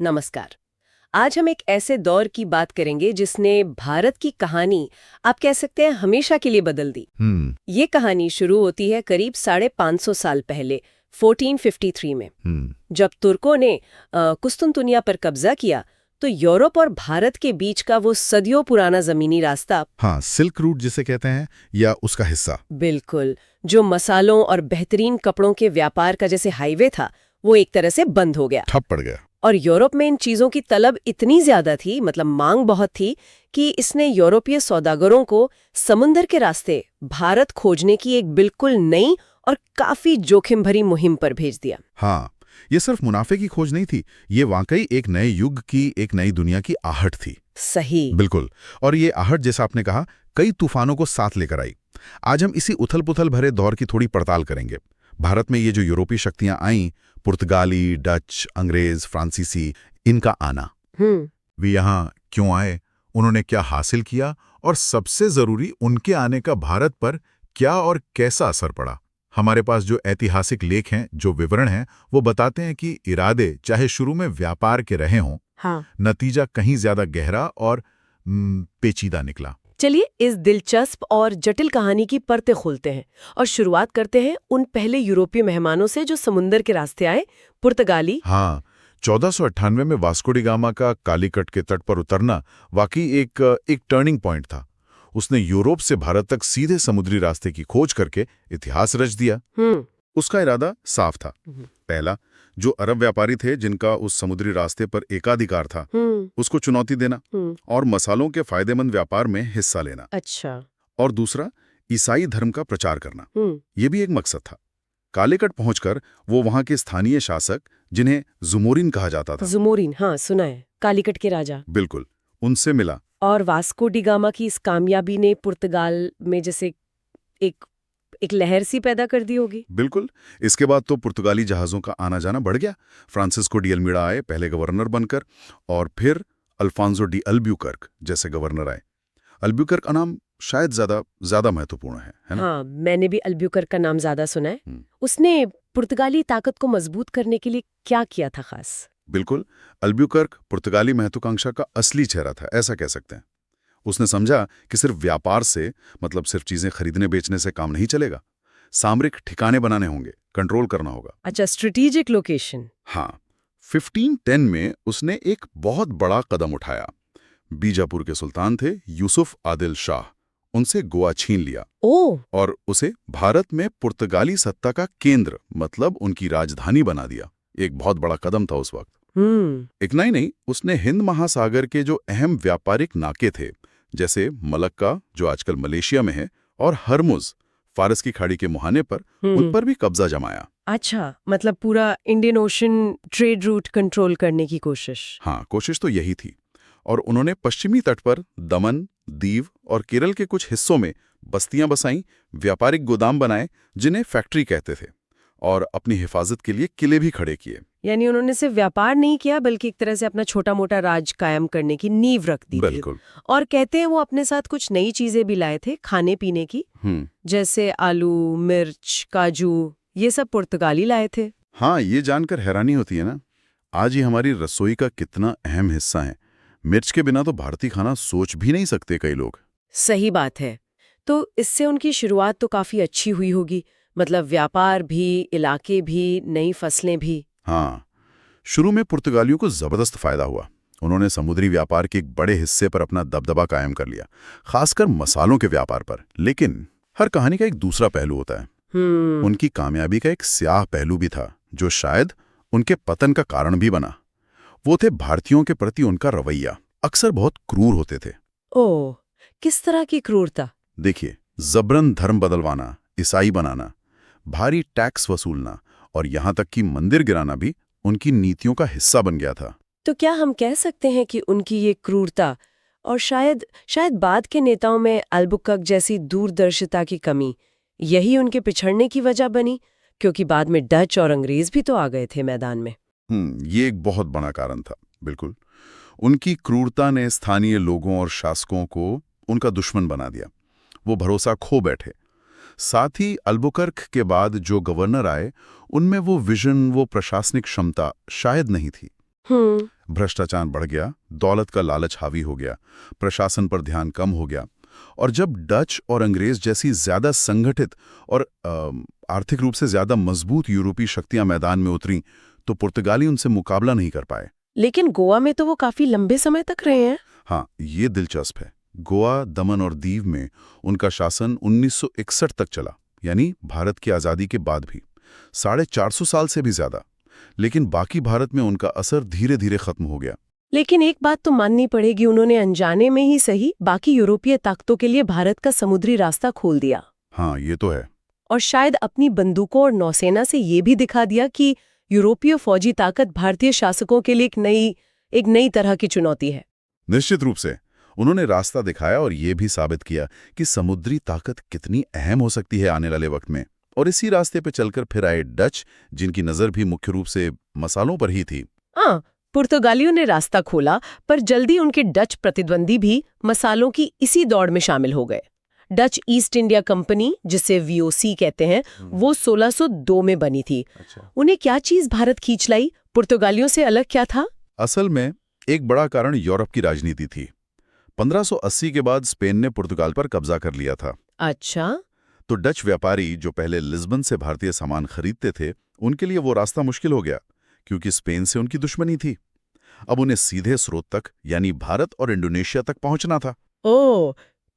नमस्कार। आज हम एक ऐसे दौर की बात करेंगे जिसने भारत की कहानी आप कह सकते हैं हमेशा के लिए बदल दी। ये कहानी शुरू होती है करीब 550 साल पहले 1453 में। जब तुर्कों ने कुस्तुनतुनिया पर कब्जा किया तो यूरोप और भारत के बीच का वो सदियों पुराना जमीनी रास्ता, हाँ, सिल्क रूट जिसे कहते हैं, या उसका हिस्सा, बिल्कुल, जो मसालों और बेहतरीन कपड़ों के व्यापार का जैसे हाईवे था, वो एक तरह से बंद हो गया। ठप पड़ गया। और यूरोप में इन चीजों की तलब इतनी ज्यादा थी, मतलब मांग बहुत थी, कि इसने यूरोपीय सौदागरों को समुंदर के रास्ते भारत खोजने की एक बिल्कुल नई और काफी जोखिम भरी मुहिम पर भेज दिया। हाँ, ये सिर्फ मुनाफे की खोज नहीं थी, ये वाकई एक नए युग की, एक नई दुनिया की आहट थी। सही, बिल्कुल। और ये आहट, जैसा आपने कहा, कई तूफानों को साथ लेकर आई। आज हम इसी उथल-पुथल भरे दौर की थोड़ी पड़ताल करेंगे। भारत में ये जो यूरोपीय शक्तियां आईं, पुर्तगाली, डच, अंग्रेज, फ्रांसीसी, इनका आना, वे यहाँ क्यों आए, उन्होंने क्या हासिल किया, और सबसे जरूरी, उनके आने का भारत पर क्या और कैसा असर पड़ा। हमारे पास जो ऐतिहासिक लेख हैं, जो विवरण हैं, वो बताते हैं कि इरादे चाहे शुरू में व्यापार के रहे हों, हाँ, नतीजा कहीं ज्यादा गहरा और पेचीदा निकला। चलिए इस दिलचस्प और जटिल कहानी की परतें खोलते हैं और शुरुआत करते हैं उन पहले यूरोपीय मेहमानों से जो समुंदर के रास्ते आए, पुर्तगाली। हाँ, 1498 में वास्को डी गामा का कालीकट के तट पर उतरना वाकई एक टर्निंग पॉइंट था। उसने यूरोप से भारत तक सीधे समुद्री रास्ते की खोज करके इतिहास रच दिया। उसका इरादा साफ था। पहला, जो अरब व्यापारी थे जिनका उस समुद्री रास्ते पर एकाधिकार था, उसको चुनौती देना और मसालों के फायदेमंद व्यापार में हिस्सा लेना। अच्छा। और दूसरा, ईसाई धर्म का प्रचार करना। ये भी एक मकसद था। कालीकट पहुंचकर वो वहां के स्थानीय शासक, जिन्हें जुमोरिन कहा जाता था, जुमोरिन, हाँ सुना है, कालीकट के राजा, बिल्कुल, उनसे मिला। और वास्को डी गामा की इस कामयाबी ने पुर्तगाल में जैसे एक लहर सी पैदा कर दी होगी। बिल्कुल। इसके बाद तो पुर्तगाली जहाज़ों का आना जाना बढ़ गया। फ्रांसिस्को डी अल्मीड़ा आए पहले गवर्नर बनकर, और फिर अल्फांसो डी अल्ब्यूकर्क जैसे गवर्नर आए। अल्ब्यूकर्क का नाम शायद ज्यादा महत्वपूर्ण है ना? हाँ, मैंने भी अल्ब्यूकर्क का नाम ज्यादा सुना है। उसने पुर्तगाली ताकत को मजबूत करने के लिए क्या किया था खास? बिल्कुल, अल्ब्यूकर्क पुर्तगाली महत्वाकांक्षा का असली चेहरा था, ऐसा कह सकते हैं। उसने समझा कि सिर्फ व्यापार से, मतलब सिर्फ चीजें खरीदने बेचने से काम नहीं चलेगा। सामरिक ठिकाने बनाने होंगे, कंट्रोल करना होगा। अच्छा, स्ट्रेटेजिक लोकेशन। हाँ, 1510 में उसने एक बहुत बड़ा कदम उठाया। बीजापुर के सुल्तान थे यूसुफ आदिल शाह, उनसे गोवा छीन लिया और उसे भारत में पुर्तगाली सत्ता का केंद्र, मतलब उनकी राजधानी बना दिया। एक बहुत बड़ा कदम था उस वक्त। इतना ही नहीं, उसने हिंद महासागर के जो अहम व्यापारिक नाके थे, जैसे मलक्का जो आजकल मलेशिया में है, और हरमुज फारस की खाड़ी के मुहाने पर, उन पर भी कब्जा जमाया। अच्छा, मतलब पूरा Indian ocean trade route control करने की कोशिश। हाँ, कोशिश तो यही थी। और उन्होंने पश्चिमी तट पर दमन, दीव और केरल के कुछ हिस्सों में बस्तियां बसाईं, व्यापारिक गोदाम बनाए जिन्हें फैक्ट्री कहते थे, और अपनी हिफाजत के लिए किले भी खड़े किए। यानी उन्होंने सिर्फ व्यापार नहीं किया, बल्कि एक तरह से अपना छोटा मोटा राज कायम करने की नींव रख दी। बिल्कुल। और कहते हैं वो अपने साथ कुछ नई चीजें भी लाए थे खाने पीने की, जैसे आलू, मिर्च, काजू, ये सब पुर्तगाली लाए थे। हाँ, ये जानकर हैरानी होती है ना, आज ये हमारी रसोई का कितना अहम हिस्सा है। मिर्च के बिना तो भारतीय खाना सोच भी नहीं सकते कई लोग। सही बात है। तो इससे उनकी शुरुआत तो काफी अच्छी हुई होगी, मतलब व्यापार भी, इलाके भी, नई फसलें भी। हाँ, शुरू में पुर्तगालियों को जबरदस्त फायदा हुआ। उन्होंने समुद्री व्यापार के एक बड़े हिस्से पर अपना दबदबा कायम कर लिया, खासकर मसालों के व्यापार पर। लेकिन हर कहानी का एक दूसरा पहलू होता है। उनकी कामयाबी का एक स्याह पहलू भी था, जो शायद उनके पतन का कारण भी बना। वो थे भारतीयों के प्रति उनका रवैया। अक्सर बहुत क्रूर होते थे। ओह, किस तरह की क्रूरता? देखिए, जबरन धर्म बदलवाना, ईसाई बनाना, भारी टैक्स वसूलना और यहाँ तक कि मंदिर गिराना भी उनकी नीतियों का हिस्सा बन गया था। तो क्या हम कह सकते हैं कि उनकी ये क्रूरता और शायद बाद के नेताओं में अल्बुकर्क जैसी दूरदर्शिता की कमी, यही उनके पिछड़ने की वजह बनी? क्योंकि बाद में डच और अंग्रेज भी तो आ गए थे मैदान में। ये एक बहुत बड़ा कारण था। बिल्कुल, उनकी क्रूरता ने स्थानीय लोगों और शासकों को उनका दुश्मन बना दिया। वो भरोसा खो बैठे। साथ ही अल्बुकर्क के बाद जो गवर्नर आए, उनमें वो विजन, वो प्रशासनिक क्षमता शायद नहीं थी। भ्रष्टाचार बढ़ गया, दौलत का लालच हावी हो गया, प्रशासन पर ध्यान कम हो गया। और जब डच और अंग्रेज जैसी ज्यादा संगठित और आर्थिक रूप से ज्यादा मजबूत यूरोपीय शक्तियां मैदान में उतरी तो पुर्तगाली उनसे मुकाबला नहीं कर पाए। लेकिन गोवा में तो वो काफी लंबे समय तक रहे हैं। हाँ, ये दिलचस्प है। गोवा, दमन और दीव में उनका शासन 1961 तक चला, यानी भारत की आज़ादी के बाद भी 450 साल से भी ज्यादा। लेकिन बाकी भारत में उनका असर धीरे धीरे खत्म हो गया। लेकिन एक बात तो माननी पड़ेगी, उन्होंने अनजाने में ही सही बाकी यूरोपीय ताकतों के लिए भारत का समुद्री रास्ता खोल दिया। हाँ, ये तो है। और शायद अपनी बंदूकों और नौसेना से ये भी दिखा दिया कि यूरोपीय फौजी ताकत भारतीय शासकों के लिए एक नई तरह की चुनौती है। निश्चित रूप से उन्होंने रास्ता दिखाया और ये भी साबित किया कि समुद्री ताकत कितनी अहम हो सकती है आने वाले वक्त में। और इसी रास्ते पे चलकर फिर आए डच, जिनकी नज़र भी मुख्य रूप से मसालों पर ही थी। हाँ, पुर्तगालियों ने रास्ता खोला, पर जल्दी उनके डच प्रतिद्वंदी भी मसालों की इसी दौड़ में शामिल हो गए। डच ईस्ट इंडिया कंपनी, जिसे वीओसी कहते हैं, वो 1602 में बनी थी। उन्हें क्या चीज भारत खींच लाई? पुर्तगालियों से अलग क्या था? असल में एक बड़ा कारण यूरोप की राजनीति थी। 1580 के बाद स्पेन ने पुर्तगाल पर कब्जा कर लिया था। अच्छा। तो डच व्यापारी जो पहले लिस्बन से भारतीय सामान खरीदते थे, उनके लिए वो रास्ता मुश्किल हो गया, क्योंकि स्पेन से उनकी दुश्मनी थी। अब उन्हें सीधे स्रोत तक, यानी भारत और इंडोनेशिया तक पहुंचना था। ओह,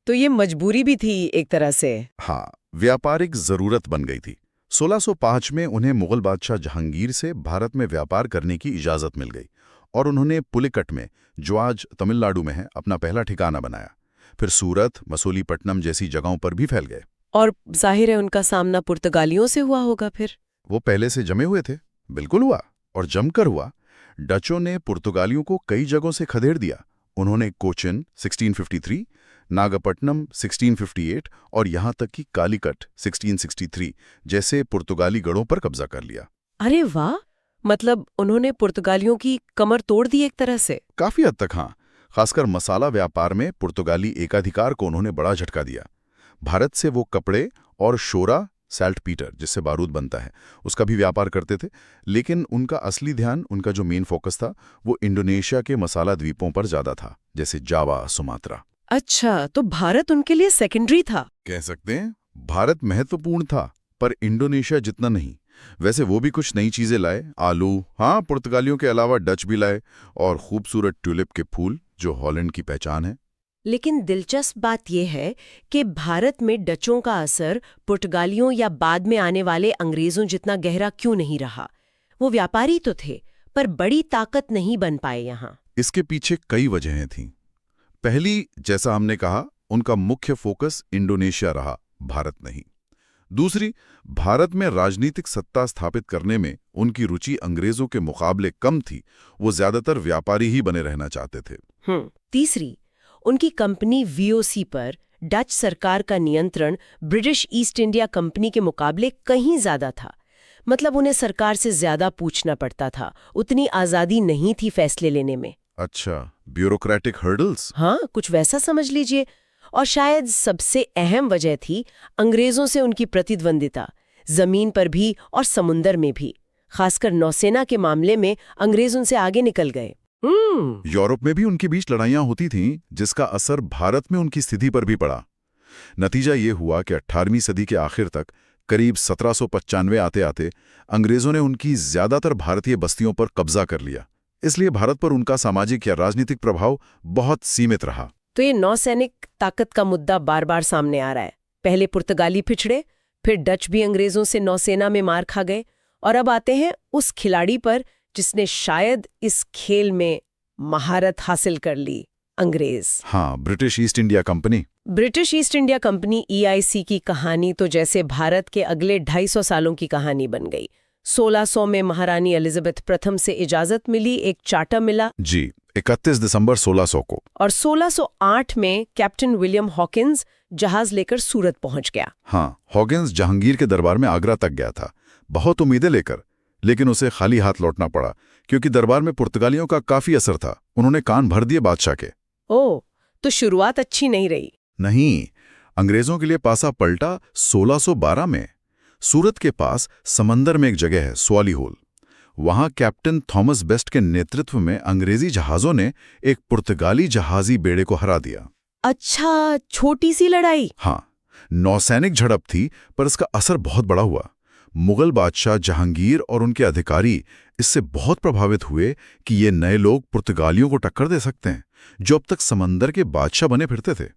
तो ये मजबूरी भी थी एक तरह से। हाँ, व्यापारिक जरूरत बन गई थी। 1605 में उन्हें मुगल बादशाह जहांगीर से भारत में व्यापार करने की इजाजत मिल गई और उन्होंने पुलिकट में, जो आज तमिलनाडु में है, अपना पहला ठिकाना बनाया। फिर सूरत, मसूलीपट्टनम जैसी जगहों पर भी फैल गए। और जाहिर है उनका सामना पुर्तगालियों से हुआ होगा फिर। वो पहले से जमे हुए थे। बिल्कुल हुआ, और जमकर हुआ। डचों ने पुर्तगालियों को कई जगहों से खदेड़ दिया। उन्होंने कोचिन 1653, नागपट्टनम 1658 और यहां तक कि कालीकट 1663 जैसे पुर्तगाली गढ़ों पर कब्जा कर लिया। अरे वाह, मतलब उन्होंने पुर्तगालियों की कमर तोड़ दी एक तरह से। काफी हद तक हाँ। खासकर मसाला व्यापार में पुर्तगाली एकाधिकार को उन्होंने बड़ा झटका दिया। भारत से वो कपड़े और शोरा, सैल्ट पीटर जिससे बारूद बनता है, उसका भी व्यापार करते थे। लेकिन उनका असली ध्यान, उनका जो मेन फोकस था, वो इंडोनेशिया के मसाला द्वीपों पर ज्यादा था, जैसे जावा, सुमात्रा। अच्छा, तो भारत उनके लिए सेकेंडरी था? कह सकते हैं। भारत महत्वपूर्ण था, पर इंडोनेशिया जितना नहीं। वैसे वो भी कुछ नई चीजें लाए, आलू, हाँ, पुर्तगालियों के अलावा डच भी लाए, और खूबसूरत ट्यूलिप के फूल, जो हॉलैंड की पहचान है। लेकिन दिलचस्प बात यह है कि भारत में डचों का असर पुर्तगालियों या बाद में आने वाले अंग्रेजों जितना गहरा क्यों नहीं रहा? वो व्यापारी तो थे, पर बड़ी ताकत नहीं बन पाए यहाँ। इसके पीछे कई वजहें थीं। पहली, जैसा हमने कहा, उनका मुख्य फोकस इंडोनेशिया रहा, भारत नहीं। दूसरी, भारत में राजनीतिक सत्ता स्थापित करने में उनकी रुचि अंग्रेजों के मुकाबले कम थी। वो ज्यादातर व्यापारी ही बने रहना चाहते थे। तीसरी, उनकी कंपनी वीओसी पर डच सरकार का नियंत्रण ब्रिटिश ईस्ट इंडिया कंपनी के मुकाबले कहीं ज्यादा था। मतलब उन्हें सरकार से ज्यादा पूछना पड़ता था, उतनी आजादी नहीं थी फैसले लेने में। अच्छा, ब्यूरोक्रेटिक हर्डल्स। हाँ, कुछ वैसा समझ लीजिए। और शायद सबसे अहम वजह थी अंग्रेजों से उनकी प्रतिद्वंदिता, जमीन पर भी और समुंदर में भी। खासकर नौसेना के मामले में अंग्रेज उनसे आगे निकल गए। यूरोप में भी उनके बीच लड़ाइयां होती थीं, जिसका असर भारत में उनकी स्थिति पर भी पड़ा। नतीजा ये हुआ कि 18वीं सदी के आखिर तक, करीब 1795 आते आते, अंग्रेजों ने उनकी ज्यादातर भारतीय बस्तियों पर कब्जा कर लिया। इसलिए भारत पर उनका सामाजिक या राजनीतिक प्रभाव बहुत सीमित रहा। तो ये नौसैनिक ताकत का मुद्दा बार बार सामने आ रहा है। पहले पुर्तगाली पिछड़े, फिर डच भी अंग्रेजों से नौसेना में मार खा गए, और अब आते हैं उस खिलाड़ी पर जिसने शायद इस खेल में महारत हासिल कर ली, अंग्रेज। हाँ, British east India company. British east India company EIC की कहानी तो जैसे भारत के अगले 250 सालों की कहानी बन गई। 1600 में महारानी एलिजाबेथ प्रथम से इजाजत मिली, एक चार्टर मिला जी, 31 दिसंबर 1600 को। और 1608 में कैप्टन विलियम हॉकिंस जहाज लेकर सूरत पहुंच गया। हाँ, हॉकिंस जहांगीर के दरबार में आगरा तक गया था, बहुत उम्मीदें लेकर, लेकिन उसे खाली हाथ लौटना पड़ा, क्योंकि दरबार में पुर्तगालियों का काफी असर था। उन्होंने कान भर दिए बादशाह के। ओह, तो शुरुआत अच्छी नहीं रही। नहीं, अंग्रेजों के लिए पासा पलटा 1612 में। सूरत के पास समंदर में एक जगह है, स्वाली होल। वहां कैप्टन थॉमस बेस्ट के नेतृत्व में अंग्रेजी जहाजों ने एक पुर्तगाली जहाजी बेड़े को हरा दिया। अच्छा, छोटी सी लड़ाई। हाँ, नौसैनिक झड़प थी, पर इसका असर बहुत बड़ा हुआ। मुगल बादशाह जहांगीर और उनके अधिकारी इससे बहुत प्रभावित हुए कि ये नए लोग पुर्तगालियों को टक्कर दे सकते हैं, जो अब तक समंदर के बादशाह बने फिरते थे।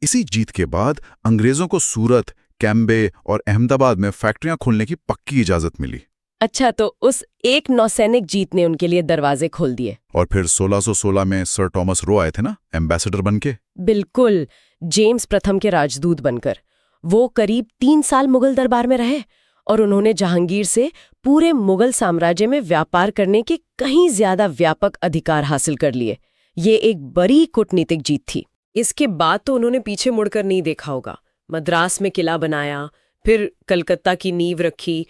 इसी जीत के बाद अंग्रेजों को सूरत, कैम्बे और अहमदाबाद में फैक्ट्रियां खोलने की पक्की इजाजत मिली। अच्छा, तो उस एक नौसैनिक जीत ने उनके लिए दरवाजे खोल दिए। और फिर 1616 में सर टॉमस रो आए थे ना, एम्बेसडर बनके। बिल्कुल, जेम्स प्रथम के राजदूत बनकर। वो करीब 3 साल मुगल दरबार में रहे और उन्होंने जहांगीर से पूरे मुगल साम्राज्य में व्यापार करने के कहीं ज्यादा व्यापक अधिकार हासिल कर लिए। ये एक बड़ी कूटनीतिक जीत थी। इसके बाद तो उन्होंने पीछे मुड़कर नहीं देखा होगा। मद्रास में किला बनाया, फिर कलकत्ता की नींव रखी,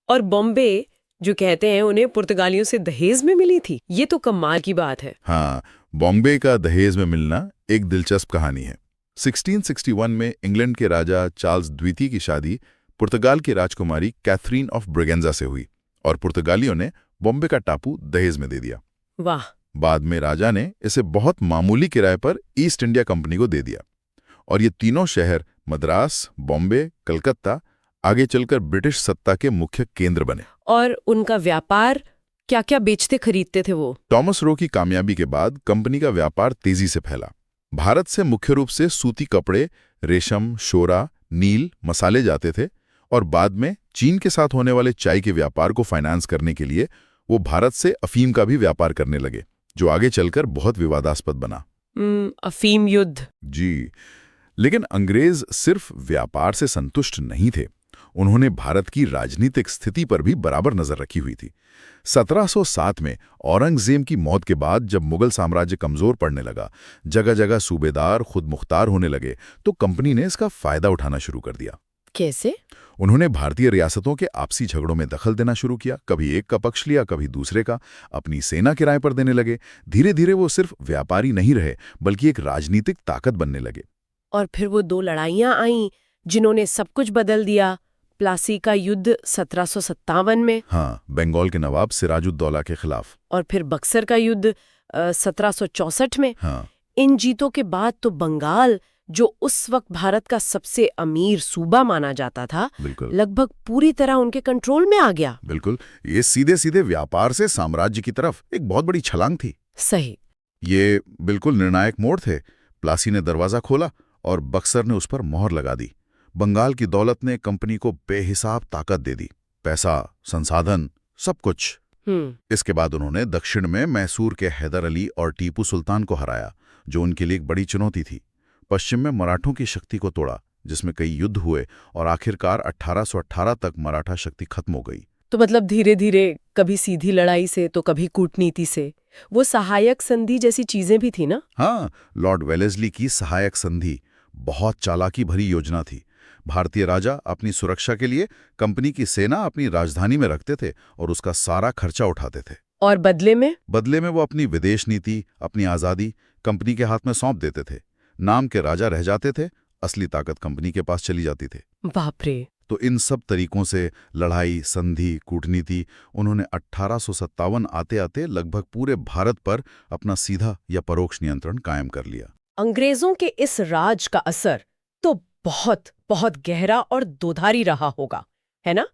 और बॉम्बे जो कहते हैं उन्हें पुर्तगालियों से दहेज में मिली थी। ये तो कमाल की बात है। हाँ, बॉम्बे का दहेज में मिलना एक दिलचस्प कहानी है। 1661 में इंग्लैंड के राजा चार्ल्स द्वितीय की शादी पुर्तगाल की राजकुमारी कैथरीन ऑफ ब्रिगेंजा से हुई और पुर्तगालियों ने बॉम्बे का टापू दहेज में दे दिया। वाह। बाद में राजा ने इसे बहुत मामूली किराए पर ईस्ट इंडिया कंपनी को दे दिया और ये तीनों शहर मद्रास, बॉम्बे, कलकत्ता आगे चलकर ब्रिटिश सत्ता के मुख्य केंद्र बने। और उनका व्यापार क्या क्या बेचते खरीदते थे वो? टॉमस रो की कामयाबी के बाद कंपनी का व्यापार तेजी से फैला। भारत से मुख्य रूप से सूती कपड़े, रेशम, शोरा, नील, मसाले जाते थे और बाद में चीन के साथ होने वाले चाय के व्यापार को फाइनेंस करने के लिए वो भारत से अफीम का भी व्यापार करने लगे, जो आगे चलकर बहुत विवादास्पद बना। अफीम युद्ध। जी, लेकिन अंग्रेज सिर्फ व्यापार से संतुष्ट नहीं थे। उन्होंने भारत की राजनीतिक स्थिति पर भी बराबर नजर रखी हुई थी। 1707 में औरंगजेब की मौत के बाद जब मुगल साम्राज्य कमजोर पड़ने लगा, जगह जगह सूबेदार खुद मुख्तार होने लगे, तो कंपनी ने इसका फायदा उठाना शुरू कर दिया। कैसे? उन्होंने भारतीय रियासतों के आपसी झगड़ों में दखल देना शुरू किया। कभी एक का पक्ष लिया, कभी दूसरे का। अपनी सेना किराए पर देने लगे। धीरे धीरे वो सिर्फ व्यापारी नहीं रहे, बल्कि एक राजनीतिक ताकत बनने लगे। और फिर वो 2 लड़ाइयां आईं जिन्होंने सब कुछ बदल दिया। प्लासी का युद्ध 1757 में। हाँ, बंगाल के नवाब सिराजुद्दौला के खिलाफ। और फिर बक्सर का युद्ध 1764 में। हाँ। इन जीतों के बाद तो बंगाल, जो उस वक्त भारत का सबसे अमीर सूबा माना जाता था, लगभग पूरी तरह उनके कंट्रोल में आ गया। बिल्कुल, ये सीधे सीधे व्यापार से साम्राज्य की तरफ एक बहुत बड़ी छलांग थी। सही। ये बिल्कुल निर्णायक मोड़ थे। प्लासी ने दरवाजा खोला और बक्सर ने उस पर मोहर लगा दी। बंगाल की दौलत ने कंपनी को बेहिसाब ताकत दे दी, पैसा, संसाधन, सब कुछ। इसके बाद उन्होंने दक्षिण में मैसूर के हैदर अली और टीपू सुल्तान को हराया, जो उनके लिए एक बड़ी चुनौती थी। पश्चिम में मराठों की शक्ति को तोड़ा, जिसमें कई युद्ध हुए और आखिरकार 1818 तक मराठा शक्ति खत्म हो गई। तो मतलब धीरे धीरे, कभी सीधी लड़ाई से तो कभी कूटनीति से। वो सहायक संधि जैसी चीजें भी थी ना? हाँ, लॉर्ड वेलेस्ली की सहायक संधि बहुत चालाकी भरी योजना थी। भारतीय राजा अपनी सुरक्षा के लिए कंपनी की सेना अपनी राजधानी में रखते थे और उसका सारा खर्चा उठाते थे। और बदले में वो अपनी विदेश नीति, अपनी आज़ादी कंपनी के हाथ में सौंप देते थे। नाम के राजा रह जाते थे, असली ताकत कंपनी के पास चली जाती थी। बाप रे। तो इन सब तरीकों से लड़ाई, संधि, कूटनीति, उन्होंने 1857 आते आते लगभग पूरे भारत पर अपना सीधा या परोक्ष नियंत्रण कायम कर लिया। अंग्रेजों के इस राज का असर तो बहुत बहुत गहरा और दोधारी रहा होगा, है ना?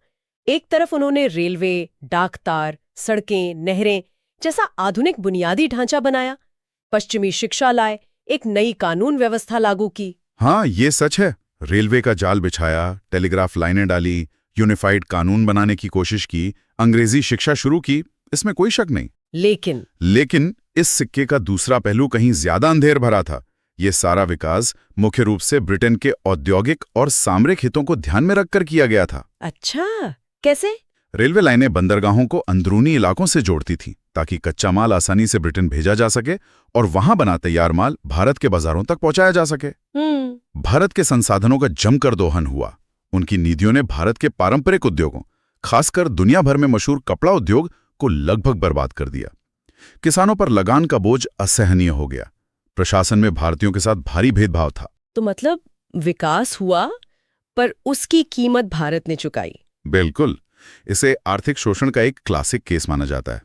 एक तरफ उन्होंने रेलवे, डाकतार, सड़कें, नहरें जैसा आधुनिक बुनियादी ढांचा बनाया, पश्चिमी शिक्षा लाए, एक नई कानून व्यवस्था लागू की। हाँ, ये सच है। रेलवे का जाल बिछाया, टेलीग्राफ लाइनें डाली, यूनिफाइड कानून बनाने की कोशिश की, अंग्रेजी शिक्षा शुरू की, इसमें कोई शक नहीं। लेकिन इस सिक्के का दूसरा पहलू कहीं ज्यादा अंधेर भरा था। ये सारा विकास मुख्य रूप से ब्रिटेन के औद्योगिक और सामरिक हितों को ध्यान में रखकर किया गया था। अच्छा, कैसे? रेलवे लाइनें बंदरगाहों को अंदरूनी इलाकों से जोड़ती थीं, ताकि कच्चा माल आसानी से ब्रिटेन भेजा जा सके और वहां बना तैयार माल भारत के बाजारों तक पहुंचाया जा सके। भारत के संसाधनों का जमकर दोहन हुआ। उनकी नीतियों ने भारत के पारंपरिक उद्योगों, खासकर दुनिया भर में मशहूर कपड़ा उद्योग को लगभग बर्बाद कर दिया। किसानों पर लगान का बोझ असहनीय हो गया। प्रशासन में भारतीयों के साथ भारी भेदभाव था। तो मतलब विकास हुआ, पर उसकी कीमत भारत ने चुकाई। बिल्कुल। इसे आर्थिक शोषण का एक क्लासिक केस माना जाता है।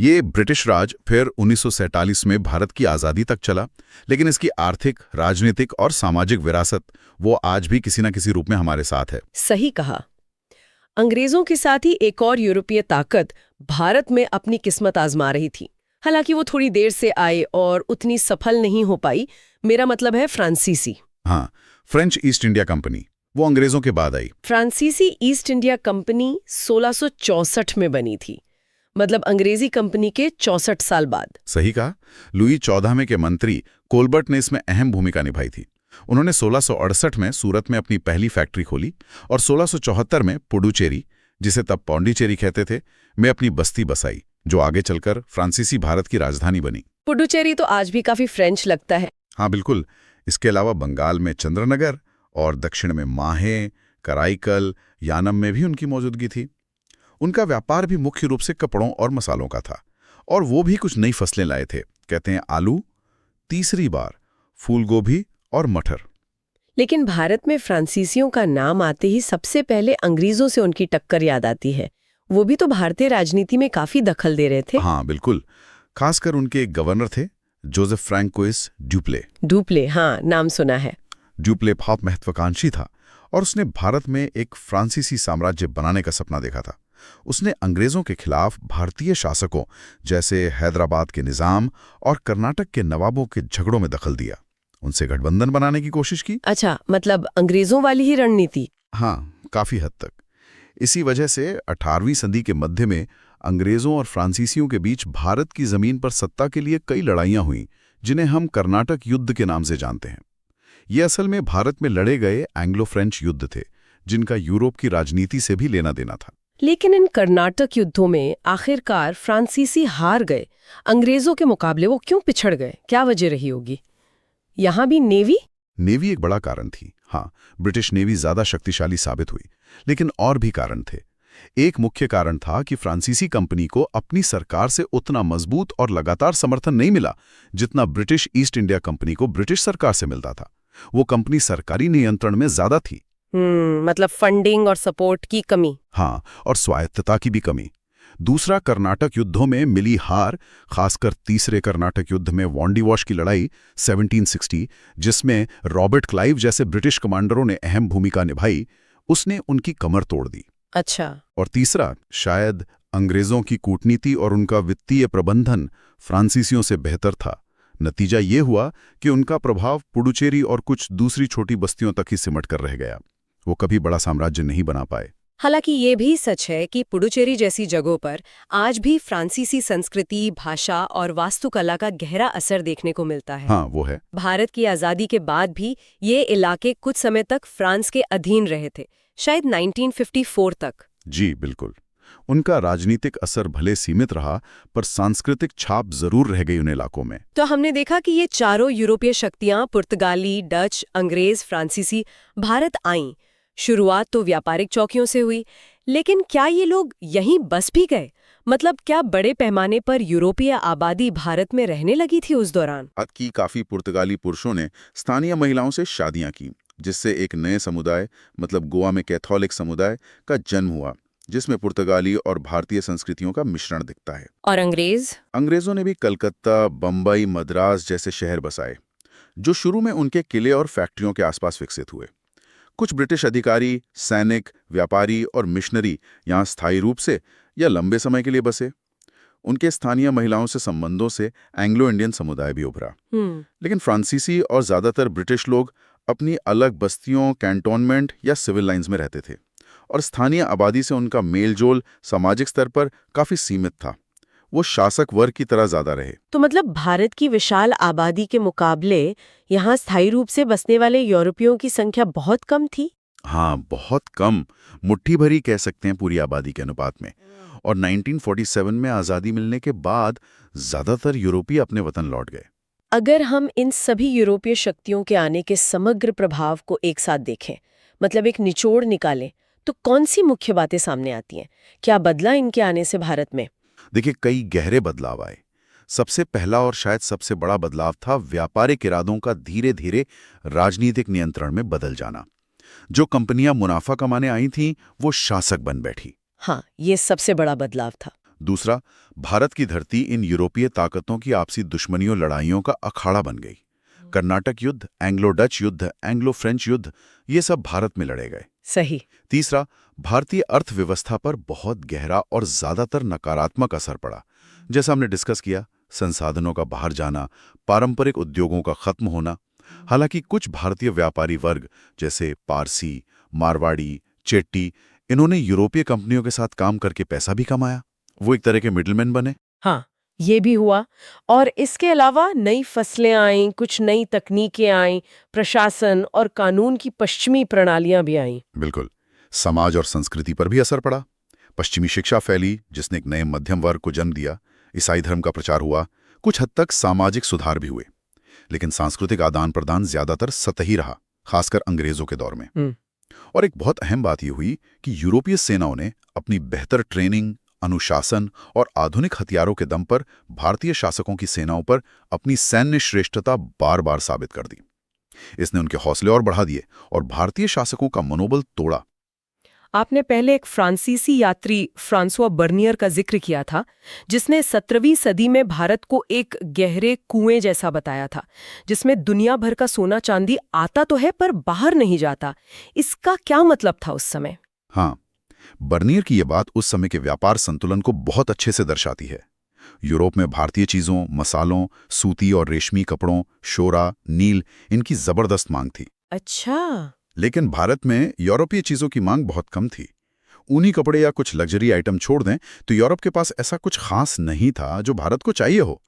ये ब्रिटिश राज फिर 1947 में भारत की आज़ादी तक चला, लेकिन इसकी आर्थिक, राजनीतिक और सामाजिक विरासत वो आज भी किसी न किसी रूप में हमारे साथ है। सही कहा। अंग्रेजों के साथ ही एक और यूरोपीय ताकत भारत में अपनी किस्मत आजमा रही थी। हालांकि वो थोड़ी देर से आए और उतनी सफल नहीं हो पाई। मेरा मतलब है फ्रांसीसी। हाँ, फ्रेंच ईस्ट इंडिया कंपनी, वो अंग्रेजों के बाद आई। फ्रांसीसी ईस्ट इंडिया कंपनी 1664 में बनी थी, मतलब अंग्रेजी कंपनी के 64 साल बाद। सही कहा। लुई 14वें के मंत्री कोलबर्ट ने इसमें अहम भूमिका निभाई थी। उन्होंने 1668 में सूरत में अपनी पहली फैक्ट्री खोली और 1674 में पुडुचेरी, जिसे तब पौंडीचेरी कहते थे, में अपनी बस्ती बसाई, जो आगे चलकर फ्रांसीसी भारत की राजधानी बनी। पुडुचेरी तो आज भी काफी फ्रेंच लगता है। हाँ बिल्कुल। इसके अलावा बंगाल में चंद्रनगर और दक्षिण में माहे, कराईकल, यानम में भी उनकी मौजूदगी थी। उनका व्यापार भी मुख्य रूप से कपड़ों और मसालों का था, और वो भी कुछ नई फसलें लाए थे। कहते हैं आलू, तीसरी बार फूलगोभी और मटर। लेकिन भारत में फ्रांसीसियों का नाम आते ही सबसे पहले अंग्रेजों से उनकी टक्कर याद आती है। वो भी तो भारतीय राजनीति में काफी दखल दे रहे थे। हाँ बिल्कुल। खासकर उनके एक गवर्नर थे, जोसेफ फ्रैंकोइस ड्यूप्ले। ड्यूप्ले, हाँ, नाम सुना है। ड्यूप्ले बहुत महत्वाकांक्षी था और उसने भारत में एक फ्रांसीसी साम्राज्य बनाने का सपना देखा था। उसने अंग्रेजों के खिलाफ भारतीय शासकों जैसे हैदराबाद के निजाम और कर्नाटक के नवाबों के झगड़ों में दखल दिया, उनसे गठबंधन बनाने की कोशिश की। अच्छा, मतलब अंग्रेजों वाली ही रणनीति। हाँ, काफी हद तक। इसी वजह से 18वीं सदी के मध्य में अंग्रेजों और फ्रांसीसियों के बीच भारत की जमीन पर सत्ता के लिए कई लड़ाइयां हुईं, जिन्हें हम कर्नाटक युद्ध के नाम से जानते हैं। ये असल में भारत में लड़े गए एंग्लो फ्रेंच युद्ध थे, जिनका यूरोप की राजनीति से भी लेना देना था। लेकिन इन कर्नाटक युद्धों में आखिरकार फ्रांसीसी हार गए। अंग्रेजों के मुकाबले वो क्यों पिछड़ गए? क्या वजह रही होगी? यहाँ भी नेवी एक बड़ा कारण थी। हाँ, ब्रिटिश नेवी ज्यादा शक्तिशाली साबित हुई, लेकिन और भी कारण थे। एक मुख्य कारण था कि फ्रांसीसी कंपनी को अपनी सरकार से उतना मजबूत और लगातार समर्थन नहीं मिला जितना ब्रिटिश ईस्ट इंडिया कंपनी को ब्रिटिश सरकार से मिलता था। वो कंपनी सरकारी नियंत्रण में ज्यादा थी। मतलब फंडिंग और सपोर्ट की कमी। हाँ, और स्वायत्तता की भी कमी। दूसरा, कर्नाटक युद्धों में मिली हार, खासकर तीसरे कर्नाटक युद्ध में वॉन्डीवॉश की लड़ाई 1760, जिसमें रॉबर्ट क्लाइव जैसे ब्रिटिश कमांडरों ने अहम भूमिका निभाई, उसने उनकी कमर तोड़ दी। अच्छा। और तीसरा, शायद अंग्रेजों की कूटनीति और उनका वित्तीय प्रबंधन फ्रांसीसियों से बेहतर था। नतीजा ये हुआ कि उनका प्रभाव पुडुचेरी और कुछ दूसरी छोटी बस्तियों तक ही सिमट कर रह गया। वो कभी बड़ा साम्राज्य नहीं बना पाए। हालांकि ये भी सच है कि पुडुचेरी जैसी जगहों पर आज भी फ्रांसीसी संस्कृति, भाषा और वास्तुकला का गहरा असर देखने को मिलता है। हाँ, वो है। भारत की आज़ादी के बाद भी ये इलाके कुछ समय तक फ्रांस के अधीन रहे थे, शायद 1954 तक। जी बिल्कुल। उनका राजनीतिक असर भले सीमित रहा, पर सांस्कृतिक छाप जरूर रह गई उन इलाकों में। तो हमने देखा कि ये चारों यूरोपीय शक्तियां, पुर्तगाली, डच, अंग्रेज, फ्रांसीसी, भारत आईं। शुरुआत तो व्यापारिक चौकियों से हुई, लेकिन क्या ये लोग यहीं बस भी गए? मतलब क्या बड़े पैमाने पर यूरोपीय आबादी भारत में रहने लगी थी उस दौरान? की काफी पुर्तगाली पुरुषों ने स्थानीय महिलाओं से शादियां की, जिससे एक नए समुदाय, मतलब गोवा में कैथोलिक समुदाय का जन्म हुआ, जिसमें पुर्तगाली और भारतीय संस्कृतियों का मिश्रण दिखता है। और अंग्रेजों ने भी कलकत्ता, बंबई, मद्रास जैसे शहर बसाए, जो शुरू में उनके किले और फैक्ट्रियों के आसपास विकसित हुए। कुछ ब्रिटिश अधिकारी, सैनिक, व्यापारी और मिशनरी यहाँ स्थायी रूप से या लंबे समय के लिए बसे। उनके स्थानीय महिलाओं से संबंधों से एंग्लो इंडियन समुदाय भी उभरा। लेकिन फ्रांसीसी और ज्यादातर ब्रिटिश लोग अपनी अलग बस्तियों, कैंटोनमेंट या सिविल लाइंस में रहते थे, और स्थानीय आबादी से उनका मेलजोल सामाजिक स्तर पर काफी सीमित था। वो शासक वर्ग की तरह ज्यादा रहे। तो मतलब भारत की विशाल आबादी के मुकाबले यहाँ स्थायी रूप से बसने वाले यूरोपियों की संख्या बहुत कम थी। हाँ, बहुत कम, मुट्ठी भरी कह सकते हैं पूरी आबादी के अनुपात में। और 1947 में आज़ादी मिलने के बाद ज्यादातर यूरोपीय अपने वतन लौट गए। अगर हम इन सभी यूरोपीय शक्तियों के आने के समग्र प्रभाव को एक साथ देखें, मतलब एक निचोड़ निकालें, तो कौन सी मुख्य बातें सामने आती हैं? क्या बदला इनके आने से भारत में? देखिए, कई गहरे बदलाव आए। सबसे पहला और शायद सबसे बड़ा बदलाव था व्यापारिक इरादों का धीरे धीरे राजनीतिक नियंत्रण में बदल जाना। जो कंपनियां मुनाफा कमाने आई थीं, वो शासक बन बैठी। हाँ, ये सबसे बड़ा बदलाव था। दूसरा, भारत की धरती इन यूरोपीय ताकतों की आपसी दुश्मनियों लड़ाइयों का अखाड़ा बन गई। कर्नाटक युद्ध, एंग्लो डच युद्ध, एंग्लो फ्रेंच युद्ध, ये सब भारत में लड़े गए। सही। तीसरा, भारतीय अर्थव्यवस्था पर बहुत गहरा और ज्यादातर नकारात्मक असर पड़ा। जैसा हमने डिस्कस किया, संसाधनों का बाहर जाना, पारंपरिक उद्योगों का खत्म होना। हालांकि कुछ भारतीय व्यापारी वर्ग जैसे पारसी, मारवाड़ी, चेट्टी, इन्होंने यूरोपीय कंपनियों के साथ काम करके पैसा भी कमाया। वो एक तरह के मिडलमैन बने। हाँ, ये भी हुआ। और इसके अलावा नई फसलें आईं, कुछ नई तकनीकें आईं, प्रशासन और कानून की पश्चिमी प्रणालियां भी आईं। बिल्कुल। समाज और संस्कृति पर भी असर पड़ा। पश्चिमी शिक्षा फैली, जिसने एक नए मध्यम वर्ग को जन्म दिया। ईसाई धर्म का प्रचार हुआ। कुछ हद तक सामाजिक सुधार भी हुए, लेकिन सांस्कृतिक आदान प्रदान ज्यादातर सतही रहा, खासकर अंग्रेजों के दौर में। और एक बहुत अहम बात यह हुई कि यूरोपीय सेनाओं ने अपनी बेहतर ट्रेनिंग, अनुशासन और आधुनिक हथियारों के दम पर भारतीय शासकों की सेनाओं पर अपनी सैन्य श्रेष्ठता बार बार साबित कर दी। इसने उनके हौसले और बढ़ा दिए और भारतीय शासकों का मनोबल तोड़ा। आपने पहले एक फ्रांसीसी यात्री फ्रांसुआ बर्नियर का जिक्र किया था, जिसने 17वीं सदी में भारत को एक गहरे कुएं जैसा बताया था, जिसमें दुनिया भर का सोना चांदी आता तो है पर बाहर नहीं जाता। इसका क्या मतलब था उस समय? हाँ, बर्नियर की यह बात उस समय के व्यापार संतुलन को बहुत अच्छे से दर्शाती है। यूरोप में भारतीय चीजों, मसालों, सूती और रेशमी कपड़ों, शोरा, नील, इनकी जबरदस्त मांग थी। अच्छा। लेकिन भारत में यूरोपीय चीजों की मांग बहुत कम थी। ऊनी कपड़े या कुछ लग्जरी आइटम छोड़ दें तो यूरोप के पास ऐसा कुछ खास नहीं था जो भारत को चाहिए हो।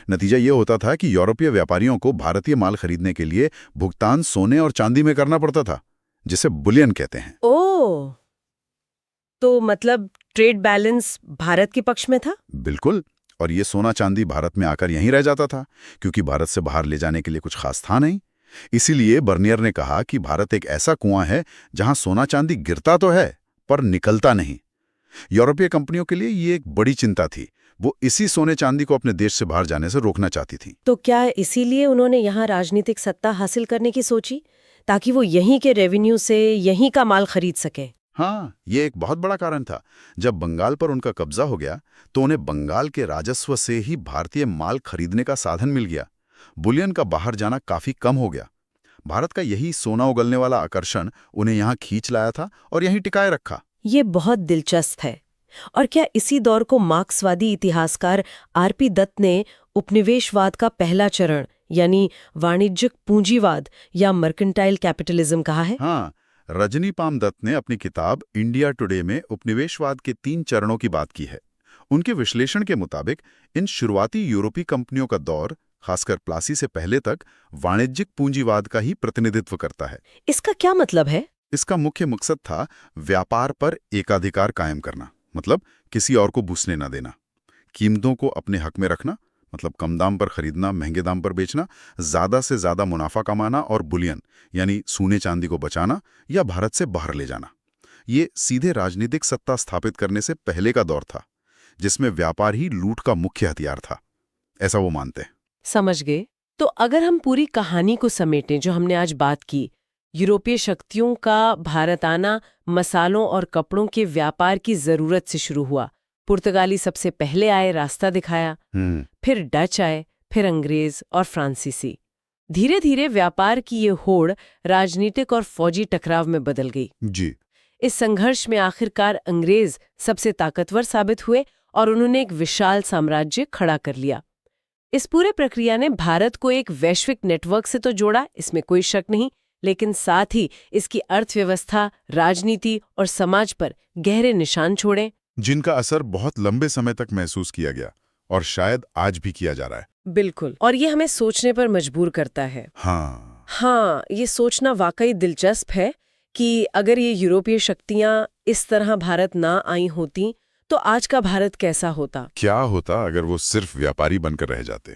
नतीजा ये होता था कि यूरोपीय व्यापारियों को भारतीय माल खरीदने के लिए भुगतान सोने और चांदी में करना पड़ता था, जिसे बुलियन कहते हैं। ओह, तो मतलब ट्रेड बैलेंस भारत के पक्ष में था? बिल्कुल। और ये सोना चांदी भारत में आकर यहीं रह जाता था, क्योंकि भारत से बाहर ले जाने के लिए कुछ खास था नहीं। इसीलिए बर्नियर ने कहा कि भारत एक ऐसा कुआं है जहां सोना चांदी गिरता तो है पर निकलता नहीं। यूरोपीय कंपनियों के लिए ये एक बड़ी चिंता थी। वो इसी सोने चांदी को अपने देश से बाहर जाने से रोकना चाहती थी। तो क्या इसीलिए उन्होंने यहाँ राजनीतिक सत्ता हासिल करने की सोची, ताकि वो यहीं के रेवेन्यू से यहीं का माल खरीद सके? हाँ, ये एक बहुत बड़ा कारण था। जब बंगाल पर उनका कब्जा हो गया तो उन्हें बंगाल के राजस्व से ही भारतीय माल खरीदने का साधन मिल गया। बुलियन का बाहर जाना काफी कम हो गया। भारत का यही सोना उगलने वाला आकर्षण उन्हें यहाँ खींच लाया था और यहीं टिकाए रखा। ये बहुत दिलचस्प है। और क्या इसी दौर को मार्क्सवादी इतिहासकार आरपी दत्त ने उपनिवेशवाद का पहला चरण यानी वाणिज्यिक पूंजीवाद या मर्केंटाइल कैपिटलिज्म कहा है? हाँ, रजनी पाम दत्त ने अपनी किताब इंडिया टुडे में उपनिवेशवाद के 3 चरणों की बात की है। उनके विश्लेषण के मुताबिक इन शुरुआती यूरोपीय कंपनियों का दौर, खासकर प्लासी से पहले तक, वाणिज्यिक पूंजीवाद का ही प्रतिनिधित्व करता है। इसका क्या मतलब है? इसका मुख्य मकसद था व्यापार पर एकाधिकार कायम करना, मतलब किसी और को घुसने न देना। कीमतों को अपने हक में रखना, मतलब कम दाम पर खरीदना, महंगे दाम पर बेचना, ज्यादा से ज्यादा मुनाफा कमाना और बुलियन यानी सोने चांदी को बचाना या भारत से बाहर ले जाना। ये सीधे राजनीतिक सत्ता स्थापित करने से पहले का दौर था, जिसमें व्यापार ही लूट का मुख्य हथियार था, ऐसा वो मानते हैं। समझ गए। तो अगर हम पूरी कहानी को समेटें जो हमने आज बात की, यूरोपीय शक्तियों का भारत आना मसालों और कपड़ों के व्यापार की जरूरत से शुरू हुआ। पुर्तगाली सबसे पहले आए, रास्ता दिखाया, फिर डच आए, फिर अंग्रेज और फ्रांसीसी। धीरे धीरे व्यापार की ये होड़ राजनीतिक और फौजी टकराव में बदल गई। जी। इस संघर्ष में आखिरकार अंग्रेज सबसे ताकतवर साबित हुए और उन्होंने एक विशाल साम्राज्य खड़ा कर लिया। इस पूरे प्रक्रिया ने भारत को एक वैश्विक नेटवर्क से तो जोड़ा, इसमें कोई शक नहीं, लेकिन साथ ही इसकी अर्थव्यवस्था, राजनीति और समाज पर गहरे निशान छोड़े, जिनका असर बहुत लंबे समय तक महसूस किया गया और शायद आज भी किया जा रहा है। बिल्कुल। और ये हमें सोचने पर मजबूर करता है। हाँ, ये सोचना वाकई दिलचस्प है कि अगर ये यूरोपीय शक्तियां इस तरह भारत ना आई होती तो आज का भारत कैसा होता? क्या होता अगर वो सिर्फ व्यापारी बनकर रह जाते?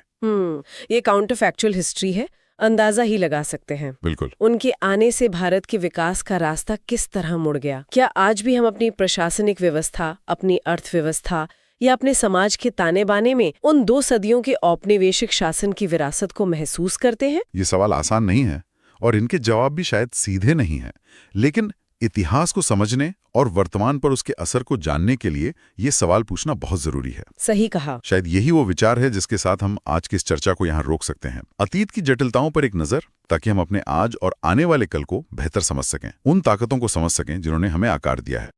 ये काउंटर फैक्चुअल हिस्ट्री है, अंदाजा ही लगा सकते हैं। बिल्कुल। उनके आने से भारत के विकास का रास्ता किस तरह मुड़ गया? क्या आज भी हम अपनी प्रशासनिक व्यवस्था, अपनी अर्थव्यवस्था या अपने समाज के ताने बाने में उन 2 सदियों के औपनिवेशिक शासन की विरासत को महसूस करते हैं? ये सवाल आसान नहीं है और इनके जवाब भी शायद सीधे नहीं है, लेकिन इतिहास को समझने और वर्तमान पर उसके असर को जानने के लिए ये सवाल पूछना बहुत जरूरी है। सही कहा। शायद यही वो विचार है जिसके साथ हम आज की इस चर्चा को यहाँ रोक सकते हैं। अतीत की जटिलताओं पर एक नजर, ताकि हम अपने आज और आने वाले कल को बेहतर समझ सकें, उन ताकतों को समझ सकें जिन्होंने हमें आकार दिया है।